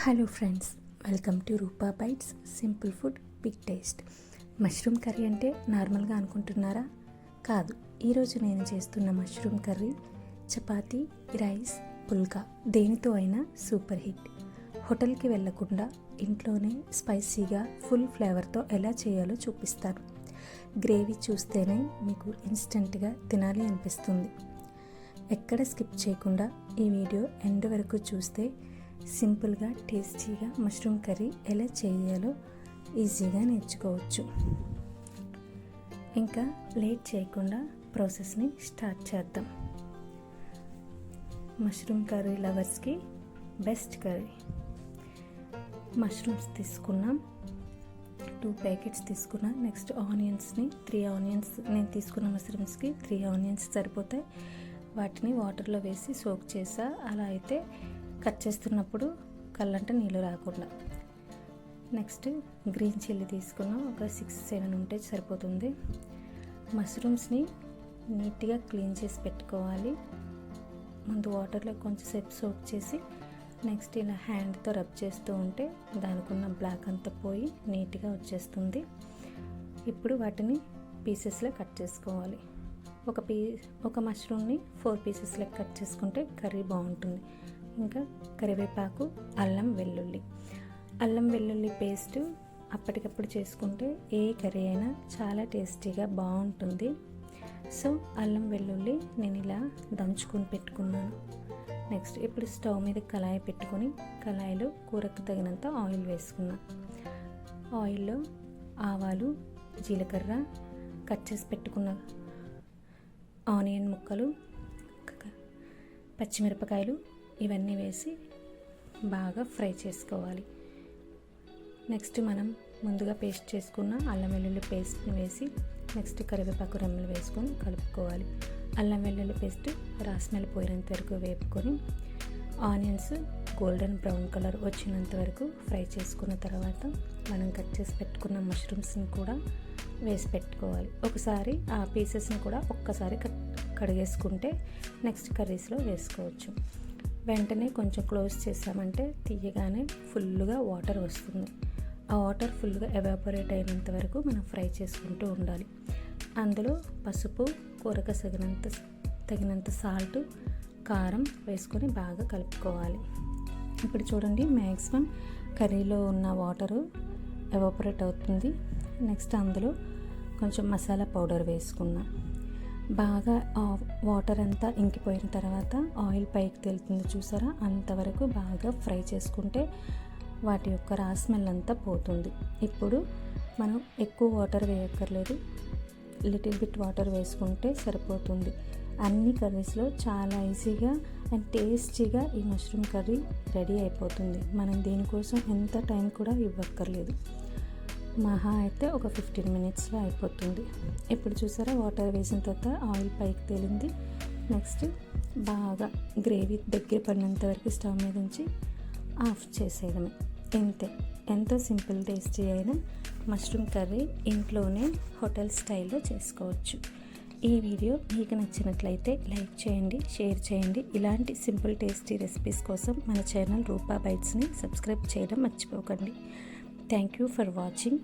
Hello friends, welcome to Rupa bytes simple food big taste. Mushroom curry అంటే నార్మల్గా అనుకుంటున్నారా? కాదు. ఈరోజు నేను చేస్తున్న మష్రూమ్ కర్రీ చపాతీ, రైస్, పుల్కా దేనితో అయినా సూపర్ హిట్. హోటల్కి వెళ్ళకుండా ఇంట్లోనే స్పైసీగా ఫుల్ ఫ్లేవర్తో ఎలా చేయాలో చూపిస్తాను. గ్రేవీ చూస్తేనే మీకు ఇన్స్టెంట్గా తినాలి అనిపిస్తుంది. ఎక్కడ స్కిప్ చేయకుండా ఈ వీడియో ఎండ్ వరకు చూస్తే సింపుల్గా టేస్టీగా మష్రూమ్ కర్రీ ఎలా చేయాలో ఈజీగా నేర్చుకోవచ్చు. ఇంకా లేట్ చేయకుండా ప్రాసెస్ని స్టార్ట్ చేద్దాం. మష్రూమ్ కర్రీ లవర్స్కి బెస్ట్ కర్రీ. మష్రూమ్స్ తీసుకున్నాం, 2 ప్యాకెట్స్ తీసుకున్నా. నెక్స్ట్ ఆనియన్స్ని 3 ఆనియన్స్, నేను తీసుకున్న మష్రూమ్స్కి 3 ఆనియన్స్ సరిపోతాయి. వాటిని వాటర్లో వేసి సోక్ చేసా. అలా అయితే కట్ చేస్తున్నప్పుడు కళ్ళంటే నీళ్ళు రాకుండా. నెక్స్ట్ గ్రీన్ చిల్లీ తీసుకున్నాం, ఒక 6-7 ఉంటే సరిపోతుంది. మష్రూమ్స్ని నీట్గా క్లీన్ చేసి పెట్టుకోవాలి. ముందు వాటర్లో కొంచెంసేపు సోక్ చేసి నెక్స్ట్ ఇలా హ్యాండ్తో రబ్ చేస్తూ ఉంటే దానికి ఉన్న బ్లాక్ అంతా పోయి నీట్గా వచ్చేస్తుంది. ఇప్పుడు వాటిని పీసెస్లో కట్ చేసుకోవాలి. ఒక మష్రూమ్ని 4 పీసెస్లో కట్ చేసుకుంటే కర్రీ బాగుంటుంది. ఇంకా కరివేపాకు, అల్లం వెల్లుల్లి పేస్ట్ అప్పటికప్పుడు చేసుకుంటే ఏ కర్రీ అయినా చాలా టేస్టీగా బాగుంటుంది. సో అల్లం వెల్లుల్లి నేను ఇలా దంచుకొని పెట్టుకున్నాను. నెక్స్ట్ ఇప్పుడు స్టవ్ మీద కళాయి పెట్టుకొని కళాయిలో కూరకు తగినంత ఆయిల్ వేసుకున్నాను. ఆయిల్లో ఆవాలు, జీలకర్ర, కట్ చేసి పెట్టుకున్న ఆనియన్ ముక్కలు, పచ్చిమిరపకాయలు ఇవన్నీ వేసి బాగా ఫ్రై చేసుకోవాలి. నెక్స్ట్ మనం ముందుగా పేస్ట్ చేసుకున్న అల్లం వెల్లుల్లి పేస్ట్ని వేసి నెక్స్ట్ కరివేపాకు రెమ్మలు వేసుకొని కలుపుకోవాలి. అల్లం వెల్లుల్లి పేస్ట్ రాస్మెల్ పోయినంత వరకు వేపుకొని ఆనియన్స్ గోల్డెన్ బ్రౌన్ కలర్ వచ్చినంత వరకు ఫ్రై చేసుకున్న తర్వాత మనం కట్ చేసి పెట్టుకున్న మష్రూమ్స్ని కూడా వేసి పెట్టుకోవాలి. ఒకసారి ఆ పీసెస్ని కూడా ఒక్కసారి కడిగేసుకుంటే నెక్స్ట్ కర్రీస్లో వేసుకోవచ్చు. వెంటనే కొంచెం క్లోజ్ చేసామంటే తీయగానే ఫుల్గా వాటర్ వస్తుంది. ఆ వాటర్ ఫుల్గా ఎవాపరేట్ అయినంత వరకు మనం ఫ్రై చేసుకుంటూ ఉండాలి. అందులో పసుపు, కూరకు తగినంత సాల్ట్, కారం వేసుకొని బాగా కలుపుకోవాలి. ఇప్పుడు చూడండి, మ్యాక్సిమం కర్రీలో ఉన్న వాటరు ఎవాపరేట్ అవుతుంది. నెక్స్ట్ అందులో కొంచెం మసాలా పౌడర్ వేసుకున్నాం. బాగా వాటర్ అంతా ఇంకిపోయిన తర్వాత ఆయిల్ పైకి తేలుతుంది చూసారా, అంతవరకు బాగా ఫ్రై చేసుకుంటే వాటి యొక్క రాస్మెల్ అంతా పోతుంది. ఇప్పుడు మనం ఎక్కువ వాటర్ వేయక్కర్లేదు, లిటిల్ బిట్ వాటర్ వేసుకుంటే సరిపోతుంది. అన్ని కర్రీస్లో చాలా ఈజీగా అండ్ టేస్టీగా ఈ మష్రూమ్ కర్రీ రెడీ అయిపోతుంది. మనం దీనికోసం ఎంత టైం కూడా ఇవ్వక్కర్లేదు. మహా అయితే ఒక 15 మినిట్స్లో అయిపోతుంది. ఇప్పుడు చూసారా, వాటర్ వేసిన తర్వాత ఆయిల్ పైకి తేలింది. నెక్స్ట్ బాగా గ్రేవీ దగ్గర పడినంత వరకు స్టవ్ మీద ఉంచి ఆఫ్ చేసేయడమే. ఇంతే. ఎంతో సింపుల్ టేస్టీ అయిన మష్రూమ్ కర్రీ ఇంట్లోనే హోటల్ స్టైల్లో చేసుకోవచ్చు. ఈ వీడియో మీకు నచ్చినట్లయితే లైక్ చేయండి, షేర్ చేయండి. ఇలాంటి సింపుల్ టేస్టీ రెసిపీస్ కోసం మన ఛానల్ రూపా బైట్స్ని సబ్స్క్రైబ్ చేయడం మర్చిపోకండి. Thank you for watching.